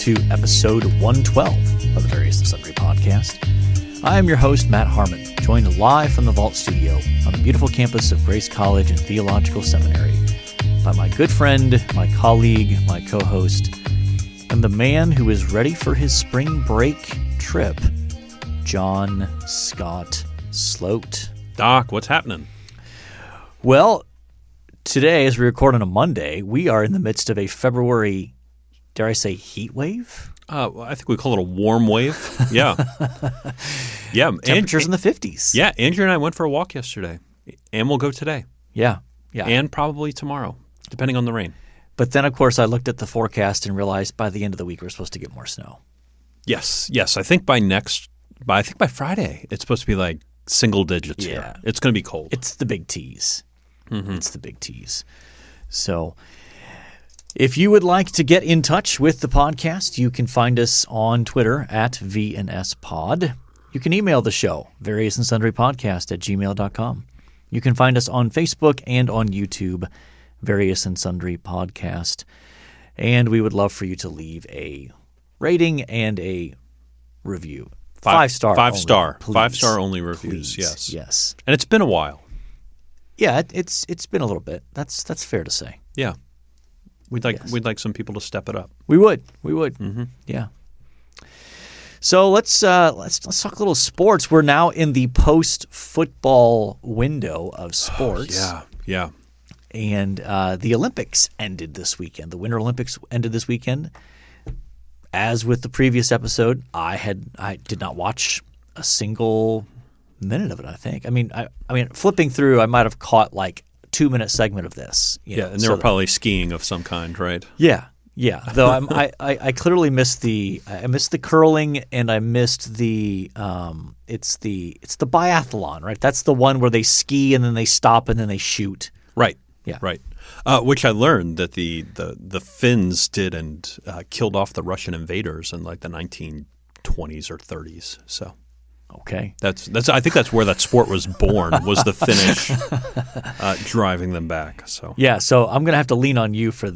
to episode 112 of the Various and Sundry podcast. I am your host, Matt Harmon, joined live from the Vault Studio on the beautiful campus of Grace College and Theological Seminary by my good friend, my colleague, my co-host, and the man who is ready for his spring break trip, John Scott Sloat. Doc, what's happening? Well, today, as we record on a Monday, we are in the midst of a February, dare I say, heat wave? I think we call it a warm wave. Yeah. Yeah. Temperatures in the 50s. Yeah. Andrew and I went for a walk yesterday, and we'll go today. Yeah. Yeah. And probably tomorrow, depending on the rain. But then, of course, I looked at the forecast and realized by the end of the week we're supposed to get more snow. Yes. I think by Friday, it's supposed to be like single digits here. It's going to be cold. It's the big tease. Mm-hmm. It's the big tease. So if you would like to get in touch with the podcast, you can find us on Twitter at VNSPod. You can email the show, variousandsundrypodcast@gmail.com. You can find us on Facebook and on YouTube, Various and Sundry Podcast. And we would love for you to leave a rating and a review. Five-star only reviews. Please. Yes. And it's been a while. Yeah, it's been a little bit. That's fair to say. Yeah. We'd like some people to step it up. We would. Mm-hmm. Yeah. So let's talk a little sports. We're now in the post-football window of sports. Yeah. And the Olympics ended this weekend. The Winter Olympics ended this weekend. As with the previous episode, I did not watch a single minute of it, I think. I mean, flipping through, I might have caught like 2-minute segment of this. And they were probably skiing of some kind, right? Yeah. Though I clearly missed the curling, and I missed the it's the biathlon, right? That's the one where they ski and then they stop and then they shoot. Right. Yeah. Right. Which I learned that the Finns did and killed off the Russian invaders in like the 1920s or 30s. So. Okay. That's. I think that's where that sport was born. Was the Finnish driving them back? So yeah. So I'm gonna have to lean on you for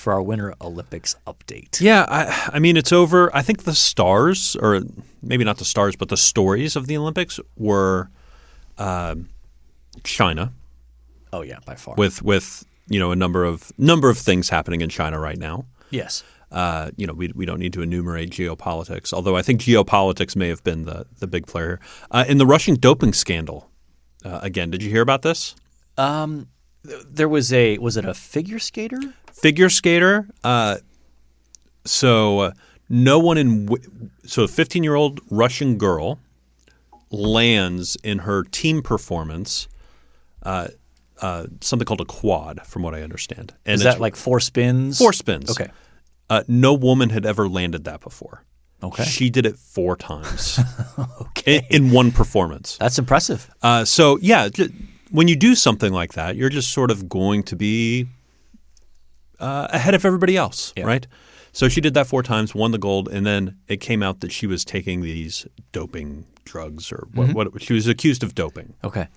our Winter Olympics update. Yeah. I mean, it's over. I think the stars, or maybe not the stars, but the stories of the Olympics were China. Oh yeah, by far. With a number of things happening in China right now. Yes. We don't need to enumerate geopolitics, although I think geopolitics may have been the big player here. In the Russian doping scandal, again, did you hear about this? There was it a figure skater? Figure skater. So a 15-year-old Russian girl lands in her team performance something called a quad, from what I understand. And is that like 4 spins? 4 spins. Okay. No woman had ever landed that before. Okay. She did it 4 times. Okay. In one performance. That's impressive. When you do something like that, you're just sort of going to be ahead of everybody else, right? So she did that 4 times, won the gold, and then it came out that she was taking these doping drugs, or what she was accused of doping. Okay.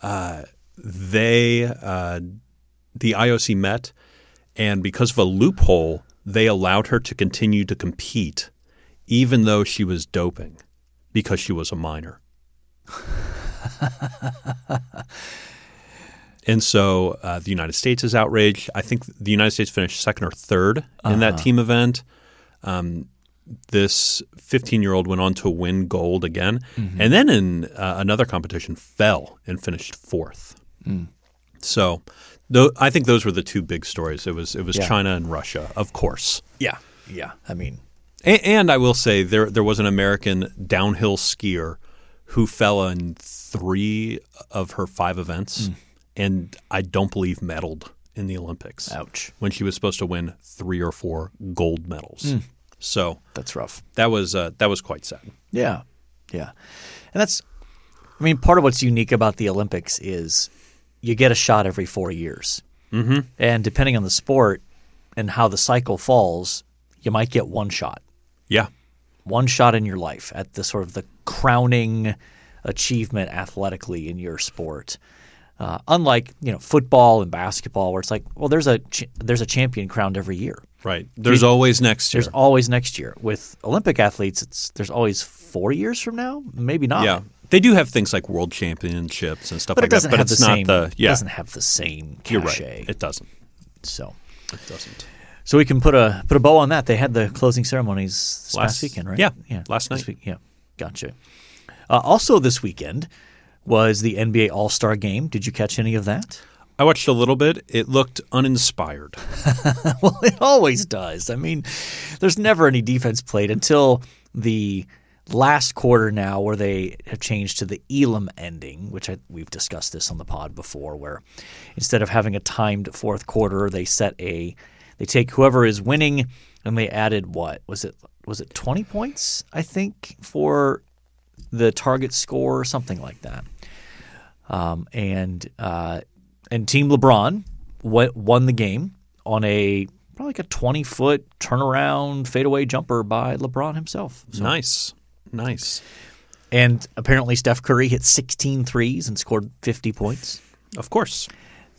The IOC met, and because of a loophole, they allowed her to continue to compete even though she was doping because she was a minor. And so the United States is outraged. I think the United States finished 2nd or 3rd in that team event. This 15-year-old went on to win gold again. Mm-hmm. And then in another competition fell and finished 4th. Mm. So I think those were the 2 big stories. It was China and Russia, of course. Yeah. I mean, and I will say there was an American downhill skier who fell in 3 of her 5 events, and I don't believe medaled in the Olympics. Ouch! When she was supposed to win 3 or 4 gold medals. So that's rough. That was quite sad. Yeah, and part of what's unique about the Olympics is you get a shot every 4 years. Mm-hmm. And depending on the sport and how the cycle falls, you might get 1 shot. Yeah. 1 shot in your life at the sort of the crowning achievement athletically in your sport. Unlike football and basketball, where it's like, well, there's a champion crowned every year. Right. There's always next year. There's always next year. With Olympic athletes, there's always 4 years from now, maybe not. Yeah. They do have things like world championships and stuff but like it doesn't that. But have it's the not same. the It doesn't have the same cachet. You're right. It doesn't. So It doesn't. So we can put a bow on that. They had the closing ceremonies this past weekend, right? Yeah. This Last night. week, yeah. Gotcha. Also this weekend was the NBA All-Star Game. Did you catch any of that? I watched a little bit. It looked uninspired. Well, it always does. I mean, there's never any defense played until the last quarter now, where they have changed to the Elam ending, which we've discussed this on the pod before, where instead of having a timed fourth quarter, they take whoever is winning, and they added what was it 20 points, I think, for the target score or something like that. And Team LeBron won the game on probably like a 20-foot turnaround fadeaway jumper by LeBron himself. So. Nice. And apparently Steph Curry hit 16 threes and scored 50 points. Of course.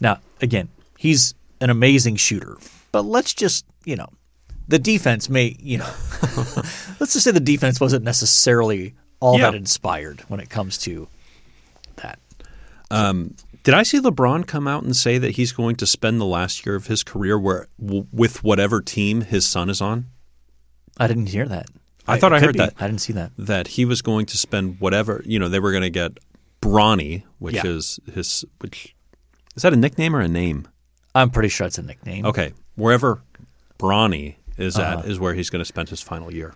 Now, again, he's an amazing shooter. But let's just, the defense let's just say the defense wasn't necessarily all that inspired when it comes to that. Did I see LeBron come out and say that he's going to spend the last year of his career with whatever team his son is on? I didn't hear that. I thought I heard that. I didn't see that. That he was going to spend whatever, they were going to get Bronny, which is is that a nickname or a name? I'm pretty sure it's a nickname. Okay. Wherever Bronny is at is where he's going to spend his final year.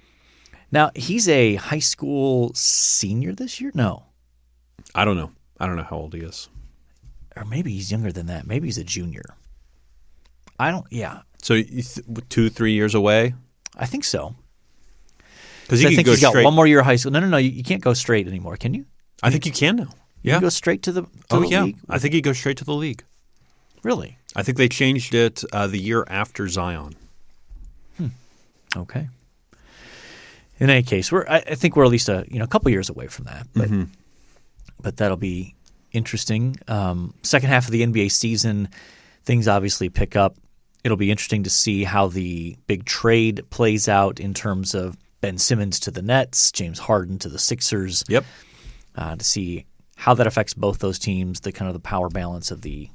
Now, he's a high school senior this year? No. I don't know. I don't know how old he is. Or maybe he's younger than that. Maybe he's a junior. So 2-3 years away? I think so. Because I think he's got one more year of high school. No. You can't go straight anymore, can you? I think you can now. You can go straight to the league? I think he goes straight to the league. Really? I think they changed it the year after Zion. Okay. In any case, I think we're at least a couple years away from that, but that'll be interesting. Second half of the NBA season, things obviously pick up. It'll be interesting to see how the big trade plays out in terms of Ben Simmons to the Nets, James Harden to the Sixers. Yep. To see how that affects both those teams, the kind of the power balance of the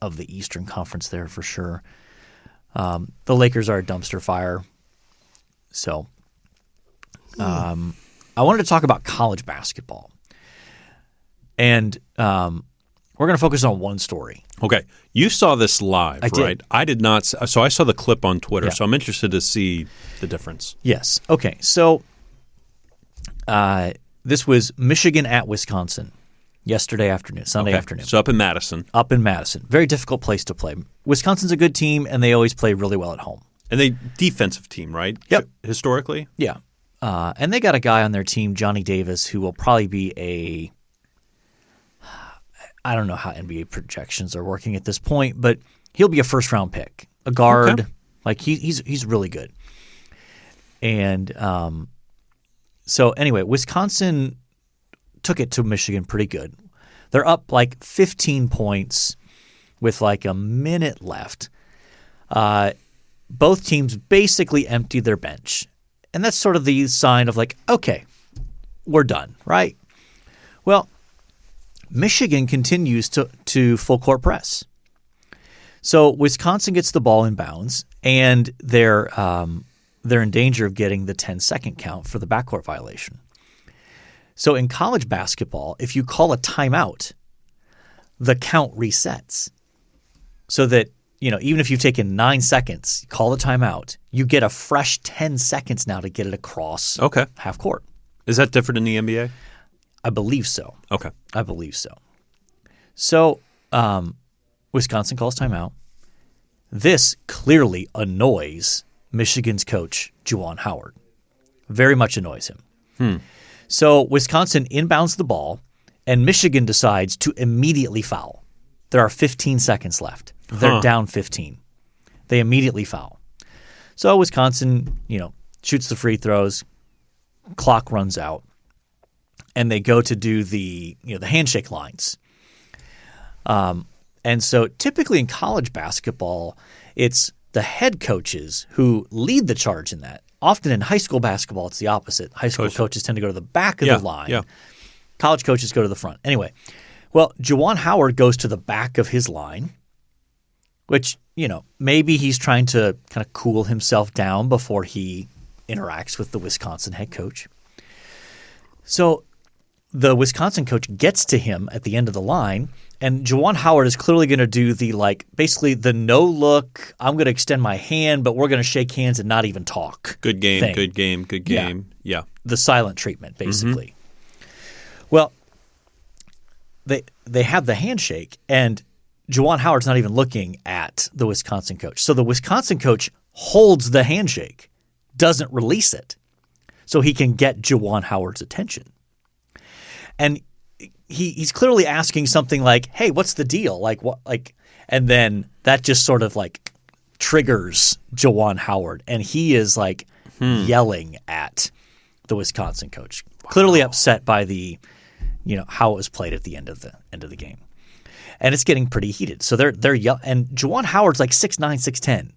Eastern Conference there for sure. The Lakers are a dumpster fire. So I wanted to talk about college basketball. And we're going to focus on one story. Okay. You saw this live, right? I did not. So I saw the clip on Twitter, so I'm interested to see the difference. Yes. Okay. So this was Michigan at Wisconsin yesterday afternoon, Sunday afternoon. So up in Madison. Up in Madison. Very difficult place to play. Wisconsin's a good team, and they always play really well at home. And they defensive team, right? Yep. Historically? Yeah. And they got a guy on their team, Johnny Davis, who will probably be I don't know how NBA projections are working at this point, but he'll be a first-round pick, a guard. Okay. Like he's really good. And so anyway, Wisconsin took it to Michigan pretty good. They're up like 15 points with like a minute left. Both teams basically emptied their bench. And that's sort of the sign of like, okay, we're done, right? Well, Michigan continues to full court press. So Wisconsin gets the ball in bounds, and they're in danger of getting the 10-second count for the backcourt violation. So in college basketball, if you call a timeout, the count resets. So that, even if you've taken 9 seconds, call a timeout, you get a fresh 10 seconds now to get it across half court. Is that different in the NBA? I believe so. Okay. I believe so. So Wisconsin calls timeout. This clearly annoys Michigan's coach, Juwan Howard. Very much annoys him. So Wisconsin inbounds the ball, and Michigan decides to immediately foul. There are 15 seconds left. They're down 15. They immediately foul. So Wisconsin, shoots the free throws. Clock runs out. And they go to do the handshake lines. And so typically in college basketball, it's the head coaches who lead the charge in that, often in high school basketball, it's the opposite. High school coaches tend to go to the back of the line. Yeah. College coaches go to the front. Anyway, well, Juwan Howard goes to the back of his line, which, maybe he's trying to kind of cool himself down before he interacts with the Wisconsin head coach. So the Wisconsin coach gets to him at the end of the line, and Juwan Howard is clearly going to do basically the no look, I'm going to extend my hand, but we're going to shake hands and not even talk. Good game, thing. good game, good game. Yeah. The silent treatment, basically. Well, they have the handshake, and Juwan Howard's not even looking at the Wisconsin coach. So the Wisconsin coach holds the handshake, doesn't release it, so he can get Juwan Howard's attention. And he's clearly asking something like, "Hey, what's the deal?" And then that just sort of triggers Juwan Howard, and he is yelling at the Wisconsin coach, clearly upset by the, how it was played at the end of the game, and it's getting pretty heated. So they're yelling, and Juwan Howard's 6'9", 6'10".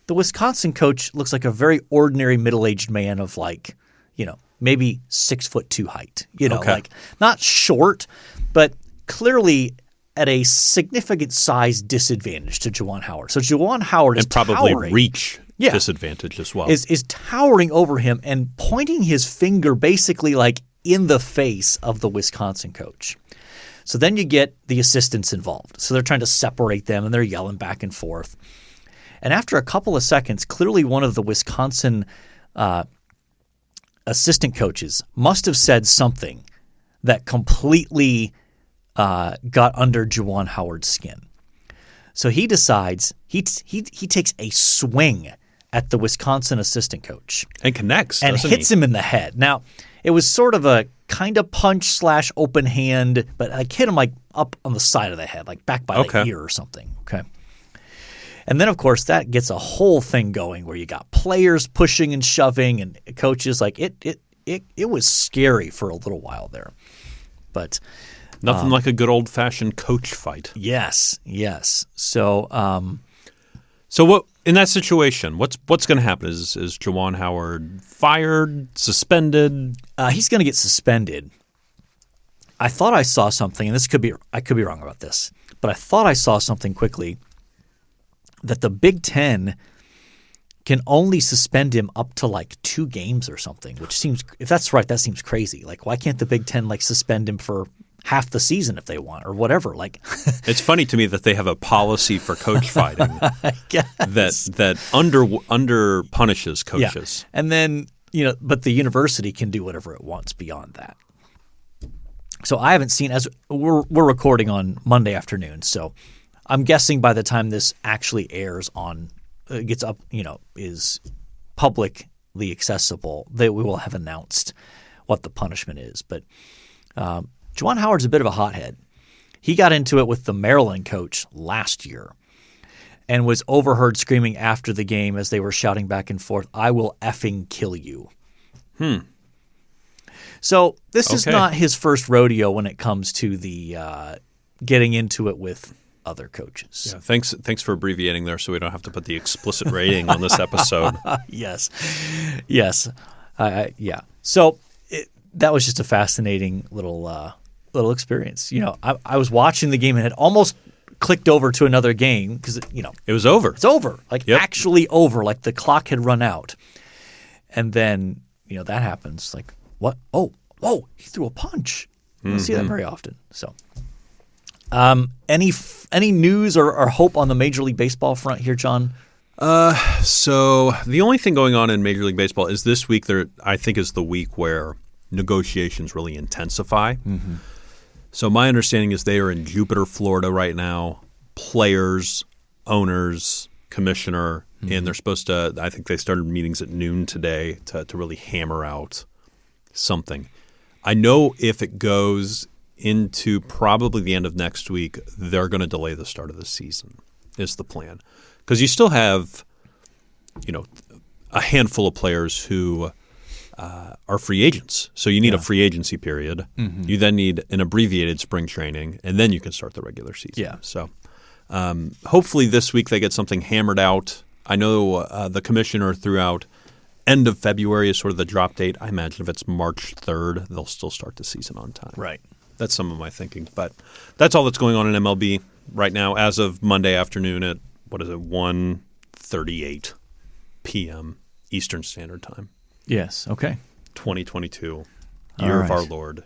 The Wisconsin coach looks like a very ordinary middle-aged man of maybe 6'2" height, not short, but clearly at a significant size disadvantage to Juwan Howard. So Juwan Howard is probably towering. Reach disadvantage as well. Is towering over him and pointing his finger basically in the face of the Wisconsin coach. So then you get the assistants involved. So they're trying to separate them, and they're yelling back and forth. And after a couple of seconds, clearly one of the Wisconsin assistant coaches must have said something that completely got under Juwan Howard's skin. So he decides he takes a swing at the Wisconsin assistant coach and connects and hits him in the head. Now, it was sort of a kind of punch / open hand, but hit him up on the side of the head, back by the ear or something. Okay. And then, of course, that gets a whole thing going where you got players pushing and shoving, and coaches it was scary for a little while there. But nothing like a good old-fashioned coach fight. Yes. So what in that situation? What's going to happen? Is Juwan Howard fired, suspended? He's going to get suspended. I thought I saw something, and I could be wrong about this, but I thought I saw something quickly that the Big Ten can only suspend him up to 2 games or something, which seems, if that's right, that seems crazy. Why can't the Big Ten suspend him for half the season if they want or whatever? It's funny to me that they have a policy for coach fighting that under punishes coaches. Yeah. And then, but the university can do whatever it wants beyond that. So I haven't seen, as we're recording on Monday afternoon, so I'm guessing by the time this actually airs gets up, is publicly accessible, we will have announced what the punishment is. But Juwan Howard's a bit of a hothead. He got into it with the Maryland coach last year and was overheard screaming after the game as they were shouting back and forth, "I will effing kill you." So this is not his first rodeo when it comes to the getting into it with other coaches. Yeah, thanks for abbreviating there so we don't have to put the explicit rating on this episode. Yes. Yeah. So that was just a fascinating little experience. I was watching the game and had almost clicked over to another game because it was over. It's over, actually over, the clock had run out, and then that happens. What? Oh, he threw a punch. You don't see that very often. So. Any news or hope on the Major League Baseball front here, John? So the only thing going on in Major League Baseball is this week. I think is the week where negotiations really intensify. Mm-hmm. So my understanding is they are in Jupiter, Florida right now. Players, owners, commissioner, and they're supposed to. I think they started meetings at noon today to really hammer out something. I know if it goes into probably the end of next week, they're going to delay the start of the season is the plan. Because you still have, a handful of players who are free agents. So you need a free agency period. Mm-hmm. You then need an abbreviated spring training, and then you can start the regular season. Yeah. So hopefully this week they get something hammered out. I know the commissioner threw out end of February is sort of the drop date. I imagine if it's March 3rd, they'll still start the season on time. Right. That's some of my thinking. But that's all that's going on in MLB right now as of Monday afternoon at, 1:38 p.m. Eastern Standard Time. Yes. Okay. 2022, year of our Lord,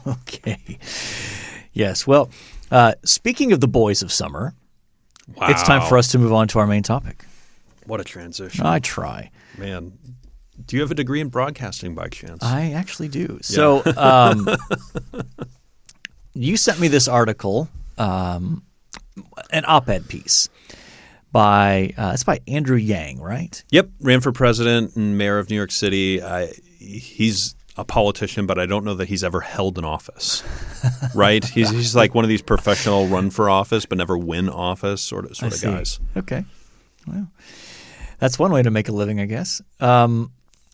Okay. Yes. Well, speaking of the boys of summer, wow. It's time for us to move on to our main topic. What a transition. I try. Man, do you have a degree in broadcasting by chance? I actually do. So you sent me this article, an op-ed piece it's by Andrew Yang, right? Yep. Ran for president and mayor of New York City. He's a politician, but I don't know that he's ever held an office, right? He's like one of these professional run for office but never win office sort of guys. Okay. Well, that's one way to make a living, I guess.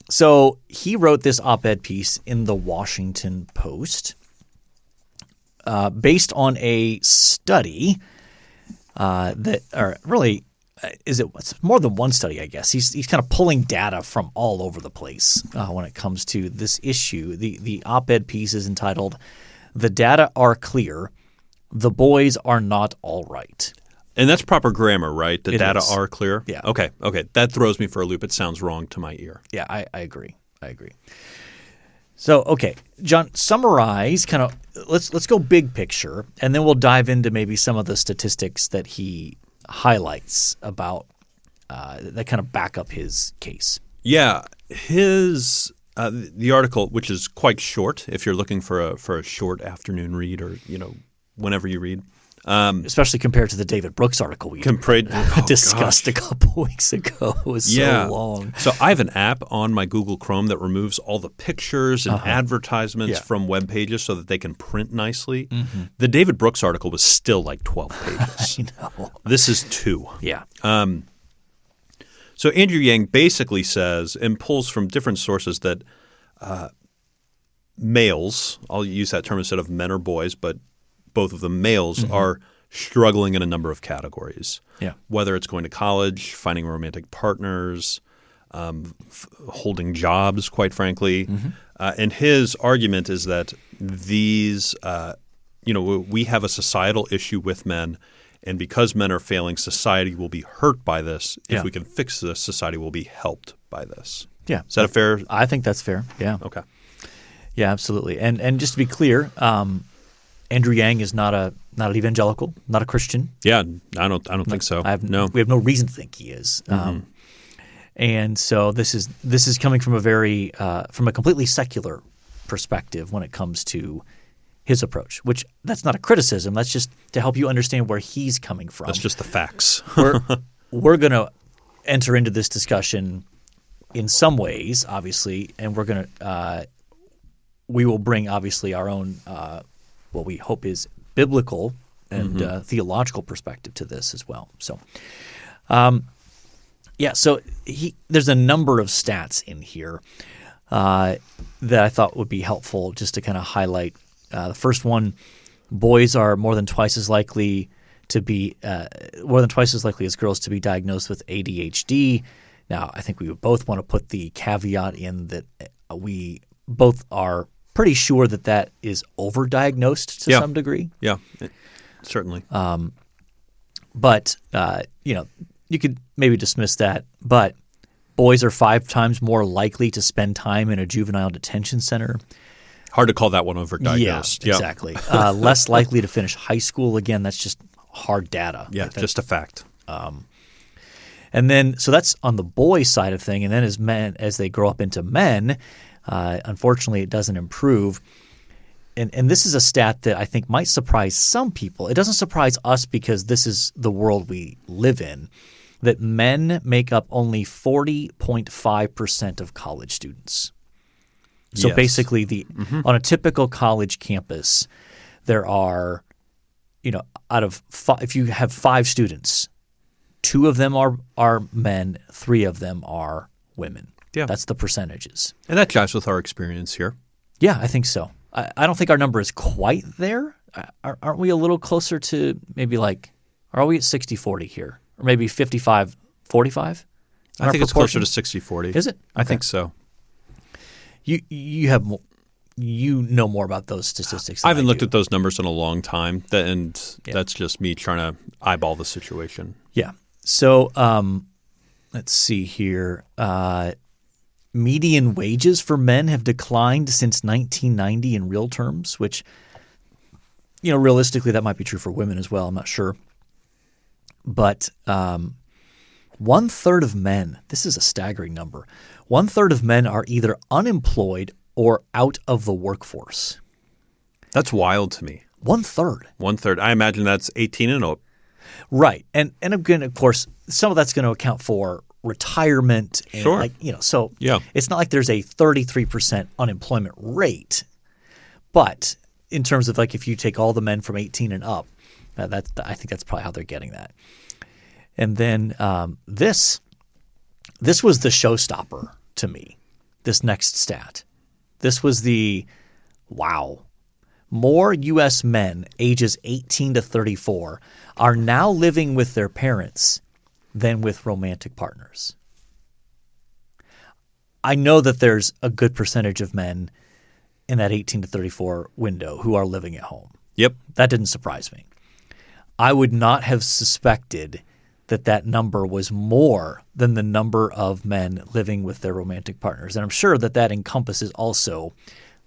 So he wrote this op-ed piece in the Washington Post based on a study it's more than one study, I guess. He's kind of pulling data from all over the place when it comes to this issue. The op-ed piece is entitled, "The Data Are Clear. The Boys Are Not All Right." And that's proper grammar, right? The data are clear? Yeah. Okay. That throws me for a loop. It sounds wrong to my ear. Yeah, I agree. So, okay, John, summarize kind of let's go big picture, and then we'll dive into maybe some of the statistics that he highlights about that kind of back up his case. Yeah, his the article, which is quite short, if you're looking for a short afternoon read or whenever you read, especially compared to the David Brooks article we discussed a couple weeks ago. It was so long. So I have an app on my Google Chrome that removes all the pictures and advertisements from web pages so that they can print nicely. Mm-hmm. The David Brooks article was still like 12 pages. I know. This is 2. Yeah. So Andrew Yang basically says and pulls from different sources that males, I'll use that term instead of men or boys, but both of them males are struggling in a number of categories. Yeah. Whether it's going to college, finding romantic partners, holding jobs, quite frankly. Mm-hmm. And his argument is that these, we have a societal issue with men, and because men are failing, society will be hurt by this. If we can fix this, society will be helped by this. Yeah. Is that a fair? I think that's fair. Yeah. Okay. Yeah, absolutely. And just to be clear, Andrew Yang is not an evangelical, not a Christian. Yeah, I don't think so. We have no reason to think he is. Mm-hmm. And so this is coming from from a completely secular perspective when it comes to his approach. Which that's not a criticism. That's just to help you understand where he's coming from. That's just the facts. we're going to enter into this discussion in some ways, obviously, and we will bring obviously our own. What we hope is biblical and theological perspective to this as well. So, so there's a number of stats in here that I thought would be helpful just to kind of highlight. The first one, boys are more than twice as likely as girls to be diagnosed with ADHD. Now, I think we would both want to put the caveat in that we both are pretty sure that is overdiagnosed to some degree. Yeah, certainly. But you could maybe dismiss that. But boys are 5 times more likely to spend time in a juvenile detention center. Hard to call that one overdiagnosed. Yeah, exactly. Less likely to finish high school. Again, that's just hard data. Yeah, just a fact. And then, so that's on the boy side of thing. And then as they grow up into men, unfortunately, it doesn't improve. And this is a stat that I think might surprise some people. It doesn't surprise us because this is the world we live in, that men make up only 40.5% of college students. So basically, on a typical college campus, there are, out of if you have 5 students, 2 of them are men, 3 of them are women. Yeah. That's the percentages. And that jives with our experience here. Yeah, I think so. I don't think our number is quite there. Aren't we a little closer to maybe are we at 60-40 here? Or maybe 55 45? I think it's closer to 60-40. Is it? Okay. I think so. You have more, you know more about those statistics than I haven't looked do. at those numbers in a long time, and that's just me trying to eyeball the situation. Yeah. So let's see here. Median wages for men have declined since 1990 in real terms, which, realistically that might be true for women as well. I'm not sure. But 1/3 of men, this is a staggering number, 1/3 of men are either unemployed or out of the workforce. That's wild to me. 1/3. 1/3. I imagine that's 18 and up. Right. And again, of course, some of that's going to account for retirement. And Sure. So Yeah. it's not like there's a 33% unemployment rate. But in terms of if you take all the men from 18 and up, I think that's probably how they're getting that. And then this was the showstopper to me, this next stat. This was wow. More U.S. men ages 18 to 34 are now living with their parents than with romantic partners. I know that there's a good percentage of men in that 18 to 34 window who are living at home. Yep. That didn't surprise me. I would not have suspected that number was more than the number of men living with their romantic partners. And I'm sure that encompasses also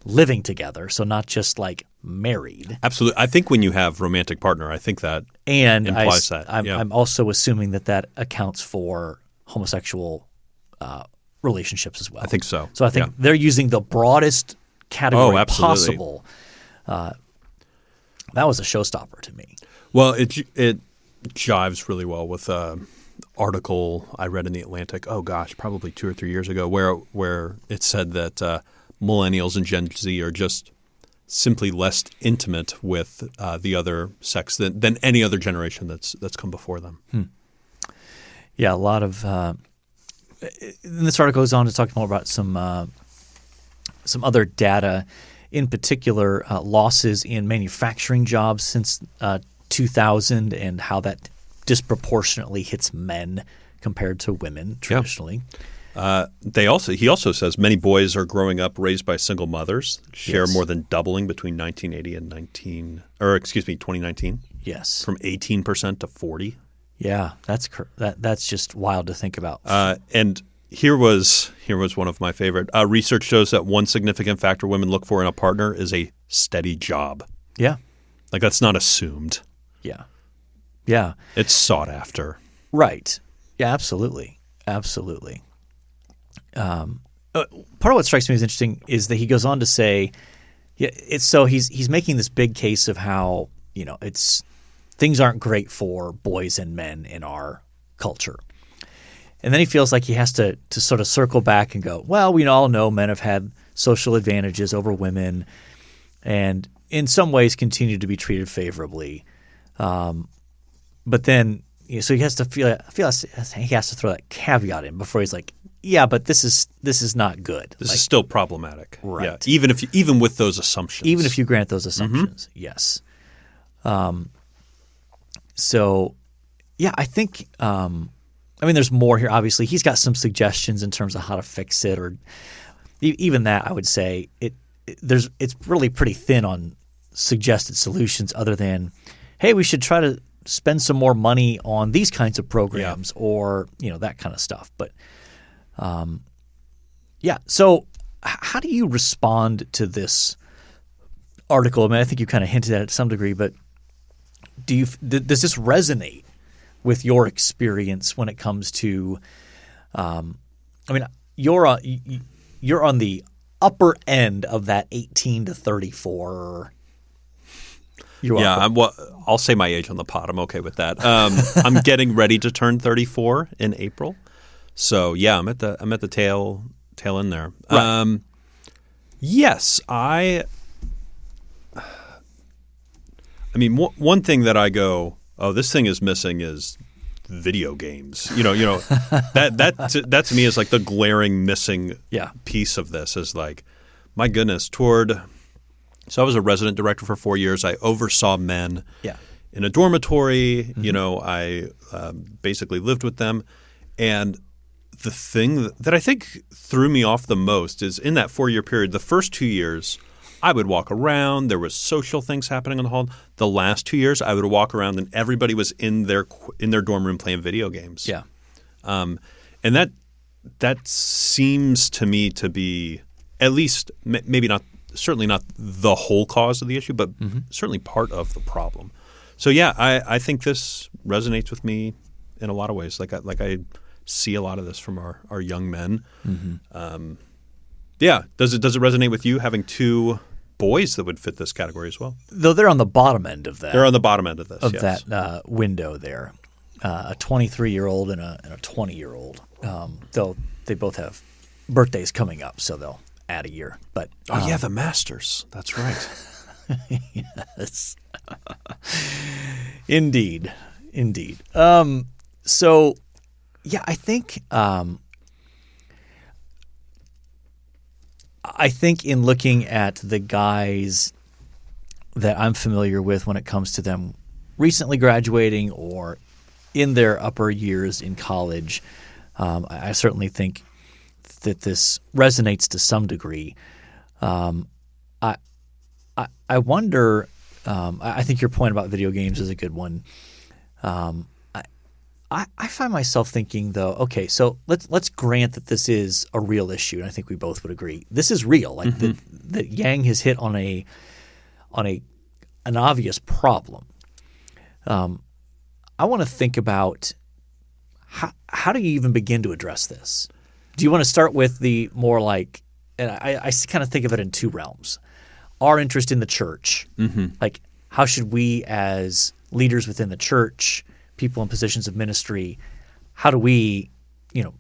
living together, so not just married. Absolutely. I think when you have romantic partner, I think that implies that. I'm also assuming that accounts for homosexual relationships as well. I think so. So I think they're using the broadest category absolutely. possible. That was a showstopper to me. Well, it jives really well with an article I read in The Atlantic, probably 2 or 3 years ago, where it said that millennials and Gen Z are just simply less intimate with the other sex than any other generation that's come before them. Yeah, a lot of this article goes on to talk more about some other data, in particular losses in manufacturing jobs since 2000 and how that disproportionately hits men compared to women traditionally. He also says many boys are growing up raised by single mothers, share more than doubling between 1980 and 2019. Yes. From 18% to 40%. Yeah, that's just wild to think about. And here was one of my favorite. Research shows that one significant factor women look for in a partner is a steady job. Yeah. That's not assumed. Yeah. Yeah. It's sought after. Right. Yeah, absolutely. Absolutely. Part of what strikes me as interesting is that he goes on to say, he's making this big case of how, things aren't great for boys and men in our culture. And then he feels like he has to sort of circle back and go, well, we all know men have had social advantages over women and in some ways continue to be treated favorably. But then, so he has to he has to throw that caveat in before he's like, yeah, but this is not good. This is still problematic. Right. Yeah, even with those assumptions. Even if you grant those assumptions, yes. So, yeah, I think there's more here. Obviously, he's got some suggestions in terms of how to fix it, or even that. I would say it's really pretty thin on suggested solutions, other than, hey, we should try to spend some more money on these kinds of programs, or that kind of stuff. But so how do you respond to this article? I mean, I think you kind of hinted at it to some degree, but does this resonate with your experience when it comes to? You're on the upper end of that 18 to 34. I'll say my age on the pod. I'm okay with that. I'm getting ready to turn 34 in April, so yeah, I'm at the tail end there. Right. Yes, one thing that I go, oh, this thing is missing is video games. That to me is like the glaring missing piece of this. Is like, my goodness, so I was a resident director for 4 years. I oversaw men in a dormitory. Mm-hmm. I basically lived with them. And the thing that I think threw me off the most is in that 4-year period, the first 2 years, I would walk around. There was social things happening in the hall. The last 2 years, I would walk around and everybody was in their dorm room playing video games. Yeah. And that seems to me to be at least maybe not – certainly not the whole cause of the issue, but certainly part of the problem. So, yeah, I think this resonates with me in a lot of ways. Like I see a lot of this from our young men. Yeah. Does it resonate with you having two boys that would fit this category as well? Though they're on the bottom end of that. They're on the bottom end of this, yes. That window there. A 23-year-old and a 20-year-old. Though they both have birthdays coming up, so they'll add a year. But yeah, the Masters. That's right. Yes. Indeed. So, yeah, I think in looking at the guys that I'm familiar with when it comes to them recently graduating or in their upper years in college, I certainly think that this resonates to some degree. I wonder. I think your point about video games is a good one. I find myself thinking, though, okay, so let's grant that this is a real issue, and I think we both would agree this is real. Like that Yang has hit on an obvious problem. I want to think about how do you even begin to address this? Do you want to start with the more like, and I kind of think of it in two realms. Our interest in the church, like how should we as leaders within the church, people in positions of ministry, how do we,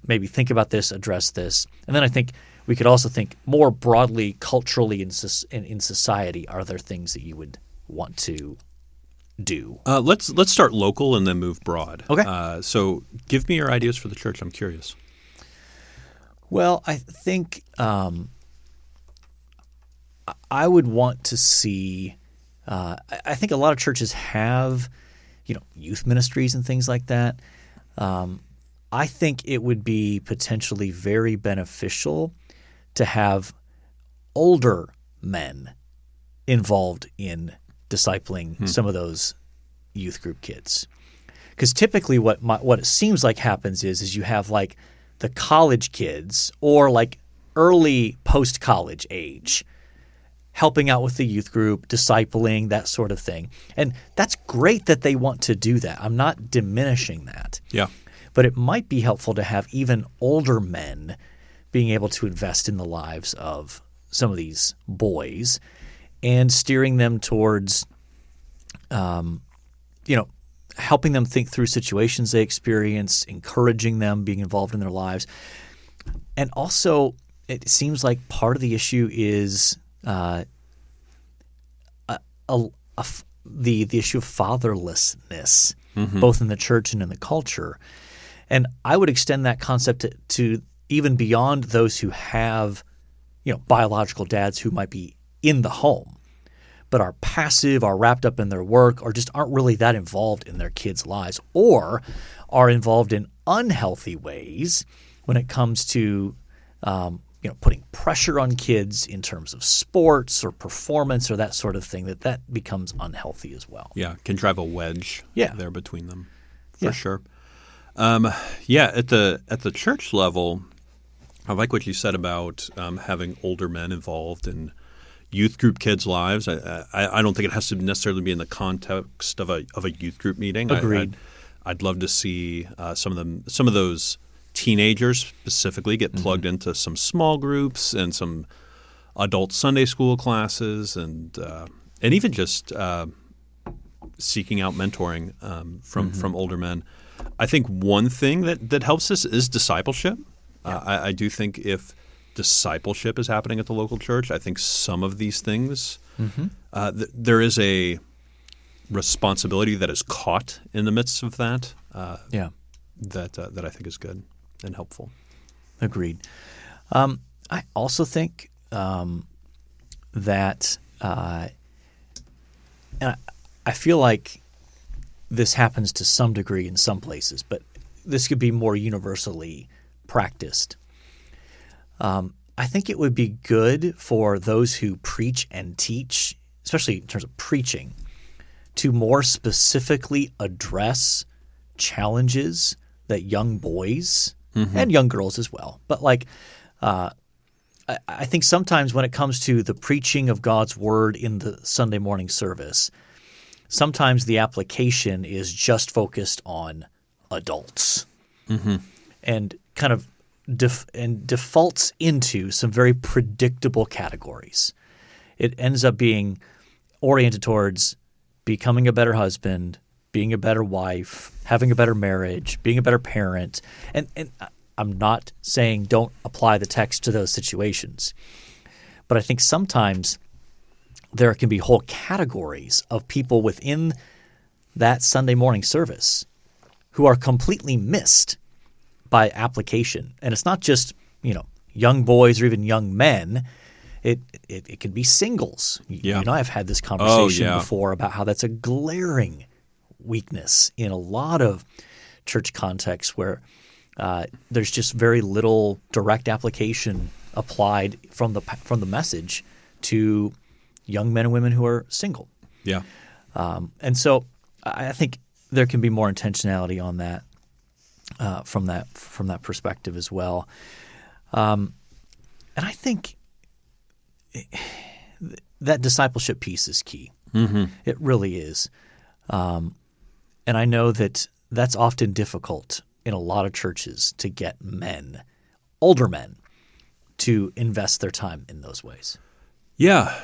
maybe think about this, address this? And then I think we could also think more broadly, culturally in society, are there things that you would want to do? Let's start local and then move broad. Okay. So give me your ideas for the church. I'm curious. Well, I think I would want to see I think a lot of churches have youth ministries and things like that. I think it would be potentially very beneficial to have older men involved in discipling some of those youth group kids. Because typically what it seems like happens is you have like the college kids or like early post-college age helping out with the youth group, discipling, that sort of thing. And that's great that they want to do that. I'm not diminishing that. Yeah. But it might be helpful to have even older men being able to invest in the lives of some of these boys and steering them towards, helping them think through situations they experience, encouraging them, being involved in their lives. And also, it seems like part of the issue is the issue of fatherlessness, both in the church and in the culture. And I would extend that concept to even beyond those who have, biological dads who might be in the home, but are passive, are wrapped up in their work, or just aren't really that involved in their kids' lives, or are involved in unhealthy ways when it comes to putting pressure on kids in terms of sports or performance or that sort of thing, that becomes unhealthy as well. Yeah, can drive a wedge there between them for sure. At the church level, I like what you said about having older men involved in youth group kids' lives. I don't think it has to necessarily be in the context of a youth group meeting. Agreed. I'd love to see some of those teenagers specifically get plugged into some small groups and some adult Sunday school classes and even just seeking out mentoring from older men. I think one thing that helps us is discipleship. Yeah. I do think if discipleship is happening at the local church, I think some of these things there is a responsibility that is caught in the midst of that. That I think is good and helpful. Agreed. I also think that and I feel like this happens to some degree in some places, but this could be more universally practiced. I think it would be good for those who preach and teach, especially in terms of preaching, to more specifically address challenges that young boys and young girls as well. But I think sometimes when it comes to the preaching of God's word in the Sunday morning service, sometimes the application is just focused on adults and kind of defaults into some very predictable categories. It ends up being oriented towards becoming a better husband, being a better wife, having a better marriage, being a better parent. And I'm not saying don't apply the text to those situations. But I think sometimes there can be whole categories of people within that Sunday morning service who are completely missed by application. And it's not just, young boys or even young men. It can be singles. Yeah. I've had this conversation before about how that's a glaring weakness in a lot of church contexts where there's just very little direct application applied from the message to young men and women who are single. Yeah. And so I think there can be more intentionality on that from that perspective as well. And I think that discipleship piece is key. It really is. And I know that's often difficult in a lot of churches to get older men, to invest their time in those ways. Yeah.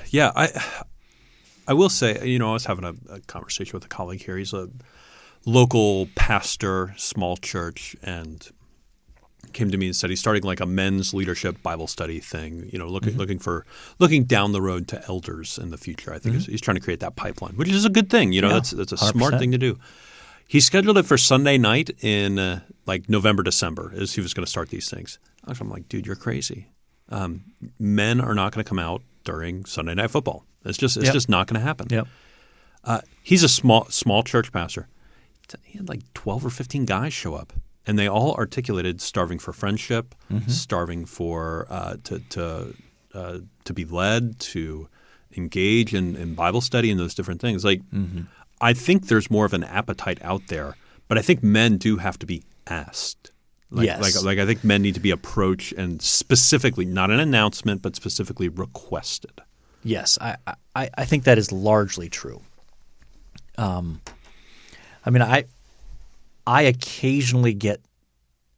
I will say, I was having a conversation with a colleague here. He's a local pastor, small church, and came to me and said he's starting like a men's leadership Bible study thing, looking down the road to elders in the future. I think he's trying to create that pipeline, which is a good thing. That's a 100%. Smart thing to do. He scheduled it for Sunday night in November, December as he was going to start these things. I'm like, dude, you're crazy. Men are not going to come out during Sunday night football. It's just not going to happen. Yep. He's a small church pastor. He had 12 or 15 guys show up, and they all articulated starving for friendship, starving for to be led, to engage in Bible study and those different things. I think there's more of an appetite out there, but I think men do have to be asked. Yes. I think men need to be approached and specifically, not an announcement, but specifically requested. Yes, I think that is largely true. I occasionally get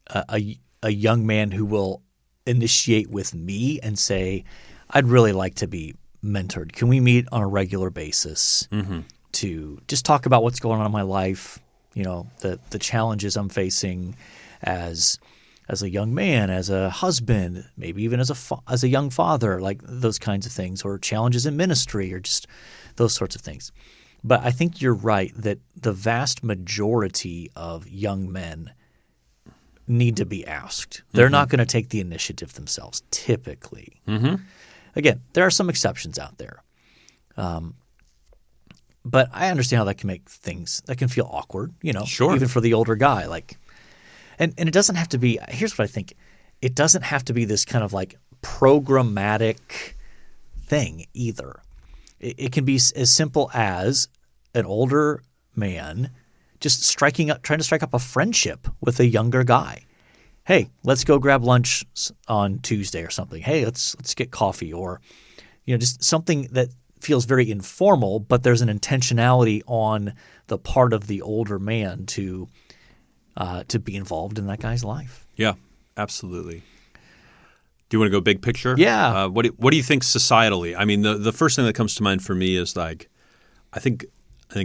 a young man who will initiate with me and say, I'd really like to be mentored. Can we meet on a regular basis to just talk about what's going on in my life, the challenges I'm facing as a young man, as a husband, maybe even as a young father, like those kinds of things, or challenges in ministry, or just those sorts of things. But I think you're right that the vast majority of young men need to be asked. They're not going to take the initiative themselves, typically. Again, there are some exceptions out there. But I understand how that can feel awkward, Sure. Even for the older guy. And it doesn't have to be – here's what I think. It doesn't have to be this kind of programmatic thing either. It can be as simple as an older man just trying to strike up a friendship with a younger guy. Hey, let's go grab lunch on Tuesday or something. Hey, let's get coffee, or just something that feels very informal, but there's an intentionality on the part of the older man to be involved in that guy's life. Yeah, absolutely. Do you want to go big picture? Yeah. What do you think societally? I mean, the first thing that comes to mind for me is I think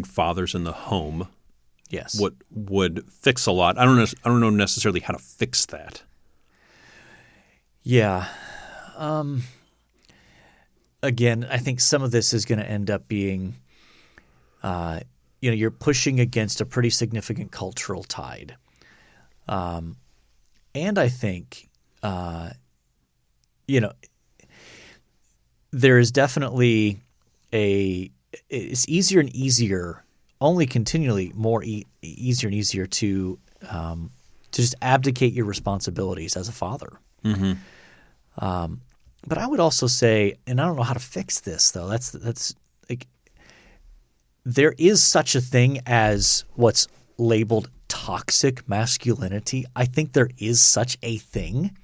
fathers in the home, yes, would fix a lot. I don't know necessarily how to fix that. Yeah. Again, I think some of this is going to end up being, you're pushing against a pretty significant cultural tide, and I think. There is definitely it's easier and easier, only continually more easier and easier to to just abdicate your responsibilities as a father. Mm-hmm. But I would also say, and I don't know how to fix this though. That's like there is such a thing as what's labeled toxic masculinity. I think there is such a thing,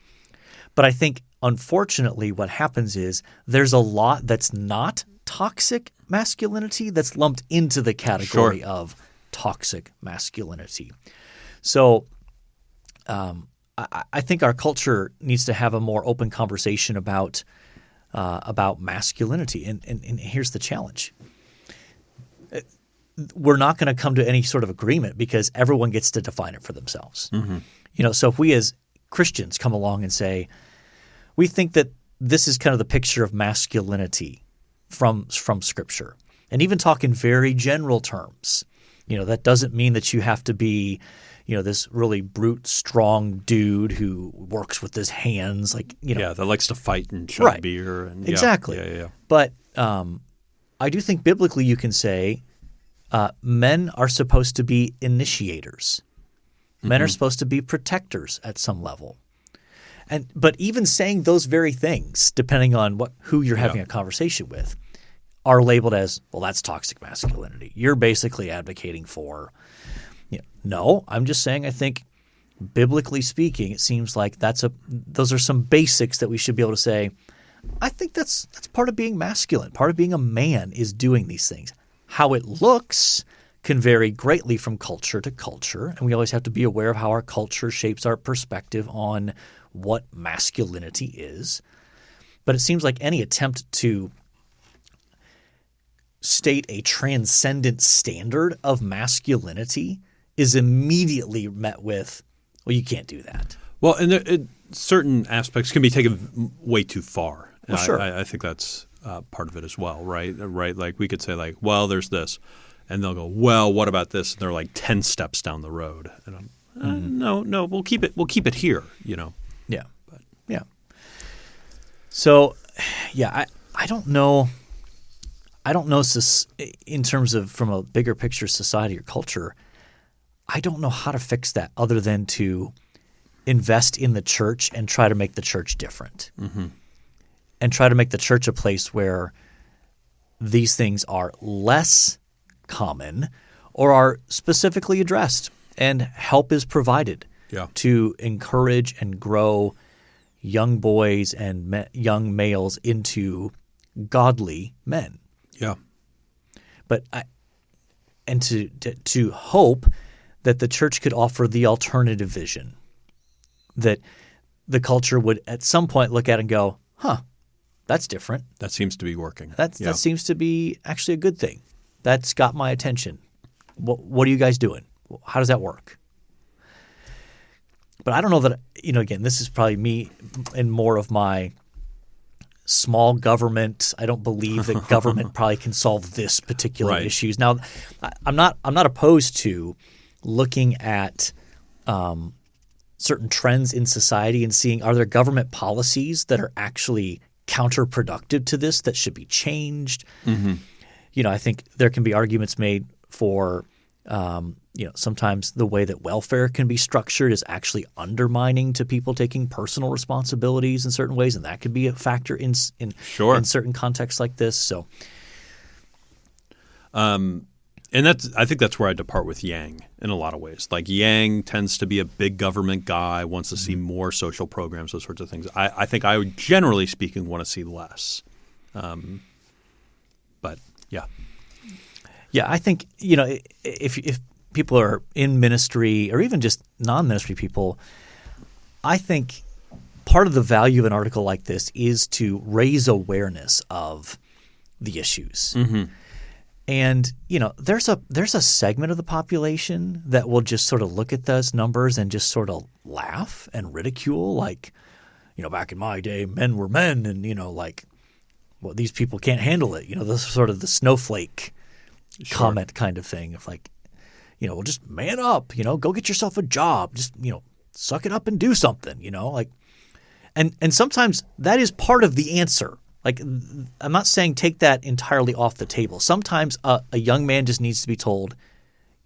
but I think unfortunately what happens is there's a lot that's not toxic masculinity that's lumped into the category of toxic masculinity. So I think our culture needs to have a more open conversation about masculinity. And here's the challenge. We're not going to come to any sort of agreement because everyone gets to define it for themselves. Mm-hmm. So if we as Christians come along and say, we think that this is kind of the picture of masculinity from Scripture, and even talk in very general terms, that doesn't mean that you have to be this really brute, strong dude who works with his hands, that likes to fight and chug beer. And, exactly. Yeah. But I do think biblically you can say men are supposed to be initiators. Men are supposed to be protectors at some level. But even saying those very things, depending on who you're having a conversation with, are labeled as, well, that's toxic masculinity. You're basically advocating for no, I'm just saying I think biblically speaking, it seems like those are some basics that we should be able to say, I think that's part of being masculine. Part of being a man is doing these things. How it looks can vary greatly from culture to culture, and we always have to be aware of how our culture shapes our perspective on what masculinity is. But it seems like any attempt to state a transcendent standard of masculinity is immediately met with, well, you can't do that. Well, and certain aspects can be taken way too far. Well, sure. I think that's part of it as well, right? Right. Like we could say well, there's this. And they'll go, well, what about this? And they're like 10 steps down the road. And I'm, no, we'll keep it here, Yeah. But. Yeah. So, yeah, I don't know. I don't know in terms of from a bigger picture society or culture, I don't know how to fix that other than to invest in the church and try to make the church different. Mm-hmm. And try to make the church a place where these things are less common or are specifically addressed and help is provided to encourage and grow young boys and young males into godly men. Yeah. But to hope that the church could offer the alternative vision, that the culture would at some point look at and go, that's different. That seems to be working. That seems to be actually a good thing. That's got my attention. What are you guys doing? How does that work? But I don't know that, again, this is probably me and more of my small government. I don't believe that government probably can solve this particular issues. Now, I'm not opposed to looking at certain trends in society and seeing, are there government policies that are actually counterproductive to this that should be changed? Mm-hmm. I think there can be arguments made for, sometimes the way that welfare can be structured is actually undermining to people taking personal responsibilities in certain ways, and that could be a factor in certain contexts like this. So, and I think that's where I depart with Yang in a lot of ways. Like Yang tends to be a big government guy, wants to see more social programs, those sorts of things. I think I would, generally speaking, want to see less. But yeah. Yeah, I think, if people are in ministry or even just non-ministry people, I think part of the value of an article like this is to raise awareness of the issues. Mm-hmm. And, there's a segment of the population that will just sort of look at those numbers and just sort of laugh and ridicule, like, back in my day, men were men and, well, these people can't handle it. This is sort of the snowflake comment kind of thing of like, well, just man up, go get yourself a job, just, suck it up and do something, and sometimes that is part of the answer. Like, I'm not saying take that entirely off the table. Sometimes a young man just needs to be told,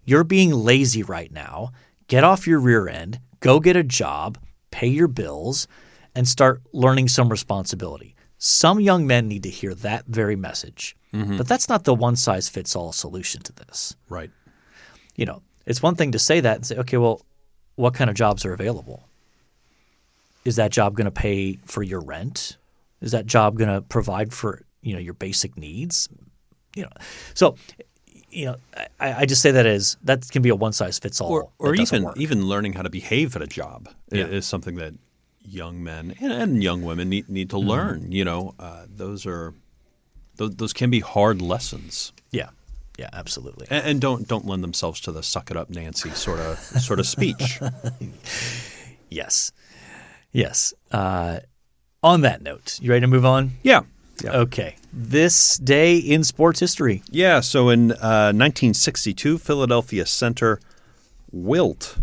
you're being lazy right now. Get off your rear end, Go get a job, pay your bills, and start learning some responsibility. Some young men need to hear that very message. But that's not the one-size-fits-all solution to this. Right. You know, it's one thing to say that and say, okay, well, what kind of jobs are available? Is that job going to pay for your rent? Is that job going to provide for, you know, your basic needs? You know, so, you know, I just say that as that can be a one-size-fits-all. Or even learning how to behave at a job is something that young men and young women need to learn. You know, those can be hard lessons. Yeah, absolutely. And don't lend themselves to the "suck it up, Nancy" sort of speech. Yes. On that note, you ready to move on? Yeah. Okay. This day in sports history. Yeah. So in 1962, Philadelphia center Wilt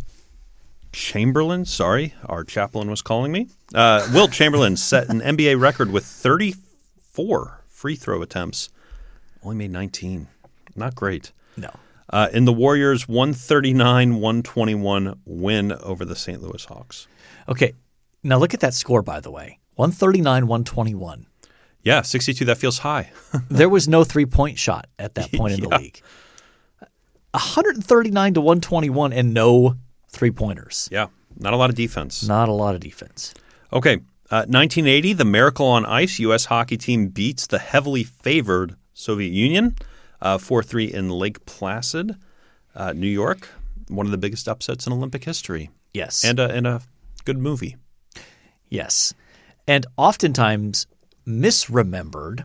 Chamberlain. Sorry, our chaplain was calling me. Wilt Chamberlain set an NBA record with 34 free throw attempts. Only made 19. Not great. No. In the Warriors' 139-121 win over the St. Louis Hawks. Okay. Now look at that score, by the way. 139-121. Yeah, 62. That feels high. There was no three-point shot at that point in the league. 139-121 and no three-pointers. Yeah, not a lot of defense. Not a lot of defense. Okay, 1980, the Miracle on Ice U.S. hockey team beats the heavily favored Soviet Union 4-3 in Lake Placid, New York. One of the biggest upsets in Olympic history. Yes. And a good movie. Yes. And oftentimes misremembered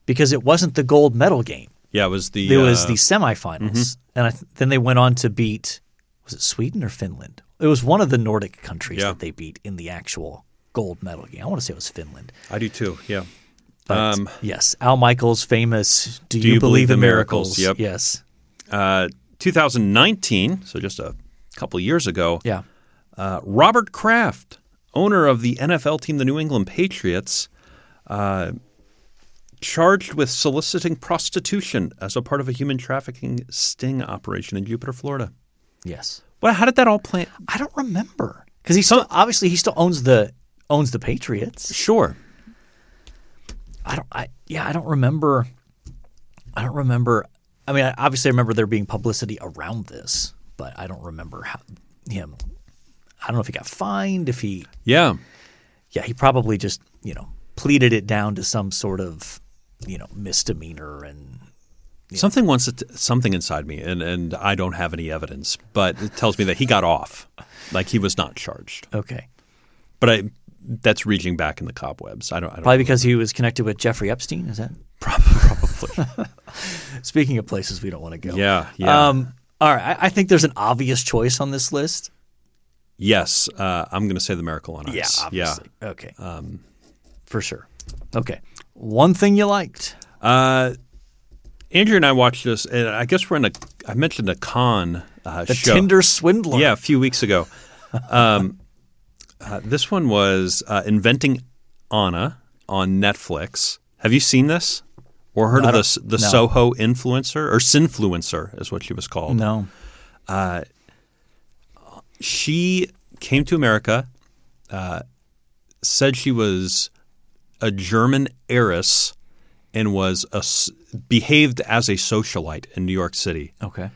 because it wasn't the gold medal game. Yeah, it was the semifinals. And then they went on to beat, was it Sweden or Finland? It was one of the Nordic countries that they beat in the actual gold medal game. I want to say it was Finland. I do too, yeah. But yes, Al Michaels' famous Do You Believe in Miracles? Yep. Yes. 2019, so just a couple years ago, Yeah. Robert Kraft, owner of the NFL team, the New England Patriots, charged with soliciting prostitution as a part of a human trafficking sting operation in Jupiter, Florida. Yes. Well, how did that all play? I don't remember because he still owns the Patriots. Sure. I don't remember. I mean, I obviously remember there being publicity around this, but I don't remember him. I don't know if he got fined. Yeah, he probably just pleaded it down to some sort of misdemeanor and. Something inside me, and I don't have any evidence, but it tells me that he got off, like he was not charged. Okay, but that's reaching back in the cobwebs. I don't probably because he was connected with Jeffrey Epstein. Is that probably? Speaking of places we don't want to go. Yeah. All right, I think there's an obvious choice on this list. Yes, I'm going to say the Miracle on Ice. Yeah, obviously. Yeah. Okay. For sure. Okay. One thing you liked. Andrew and I watched this, and I guess I mentioned a con the show. Tinder Swindler. Yeah, a few weeks ago. This one was Inventing Anna on Netflix. Have you seen this? Or heard of the Soho influencer? Or Sinfluencer is what she was called. No. She came to America, said she was a German heiress, and behaved as a socialite in New York City. Okay.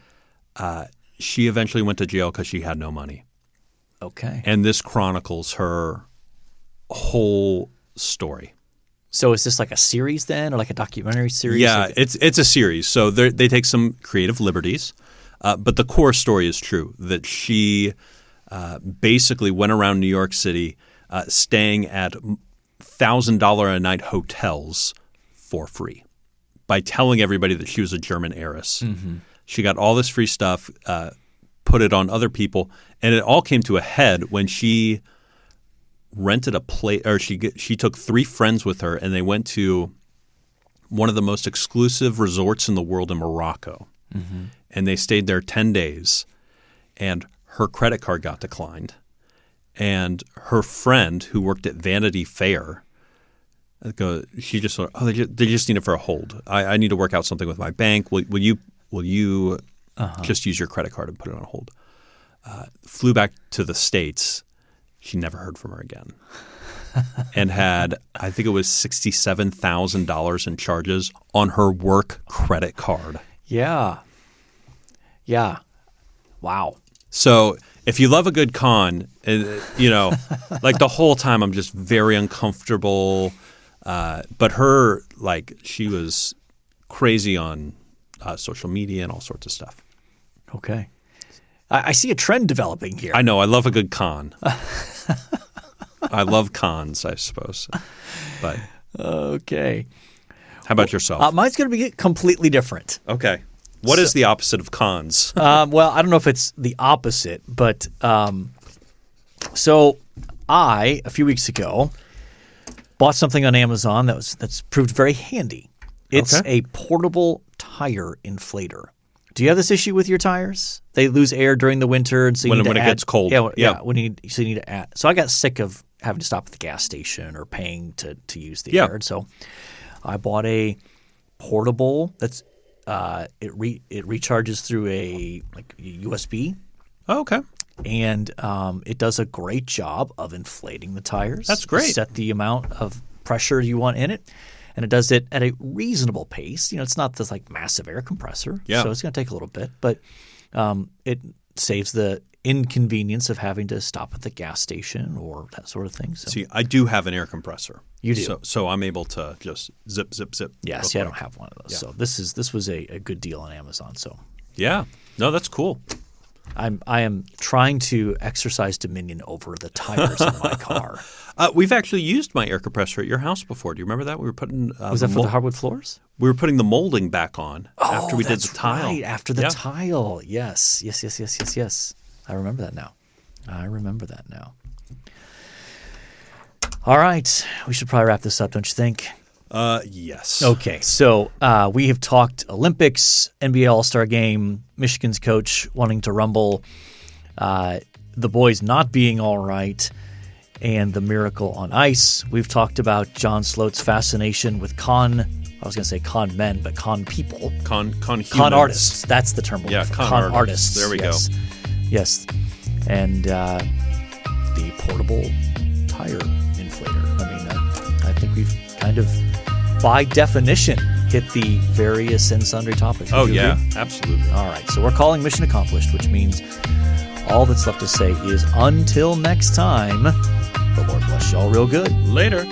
She eventually went to jail because she had no money. Okay. And this chronicles her whole story. So is this like a series then, or like a documentary series? Yeah, it's a series. So they take some creative liberties, but the core story is true, that she basically went around New York City staying at $1,000 a night hotels for free by telling everybody that she was a German heiress. Mm-hmm. She got all this free stuff, put it on other people, and it all came to a head when she rented a place, or she took 3 friends with her, and they went to one of the most exclusive resorts in the world in Morocco. Mm-hmm. And they stayed there 10 days, and her credit card got declined. And her friend, who worked at Vanity Fair, she just thought, they just need it for a hold. I need to work out something with my bank. Will you just use your credit card and put it on hold? flew back to the States. She never heard from her again. And had, I think it was $67,000 in charges on her work credit card. Yeah. Yeah. Wow. So if you love a good con, like the whole time I'm just very uncomfortable. But her, like, she was crazy on social media and all sorts of stuff. Okay. I see a trend developing here. I know. I love a good con. I love cons, I suppose. But okay. How about yourself? Mine's going to be completely different. Okay. What is the opposite of cons? Well, I don't know if it's the opposite, but so I, a few weeks ago, bought something on Amazon that's proved very handy. It's a portable tire inflator. Do you have this issue with your tires? They lose air during the winter, and so you need to when it gets cold. Yeah. When you need to add. So I got sick of having to stop at the gas station or paying to use the air. So I bought a portable that's it recharges through a USB. Oh, okay. And it does a great job of inflating the tires. That's great. You set the amount of pressure you want in it, and it does it at a reasonable pace. It's not this like massive air compressor, so it's going to take a little bit, but it saves the inconvenience of having to stop at the gas station or that sort of thing. So. See, I do have an air compressor. You do, so I'm able to just zip, zip, zip. Yeah, see, I don't have one of those. Yeah. So this was a good deal on Amazon. So yeah, no, that's cool. I am trying to exercise dominion over the tires in my car. We've actually used my air compressor at your house before. Do you remember that? We were putting was that for the hardwood floors? We were putting the molding back on after we did the tile. Right, after the tile. Yes. I remember that now. All right. We should probably wrap this up, don't you think? Yes. Okay. So we have talked Olympics, NBA All-Star Game, Michigan's coach wanting to rumble, the boys not being all right, and the miracle on ice. We've talked about John Sloat's fascination with con men, but con people. Con humans. Con artists. That's the term. Yeah, con artists. There we go. Yes. And the portable tire inflator. I mean, I think we've kind of, by definition, hit the various and sundry topics. Oh, yeah, absolutely. All right. So we're calling mission accomplished, which means all that's left to say is until next time, the Lord bless y'all real good. Later.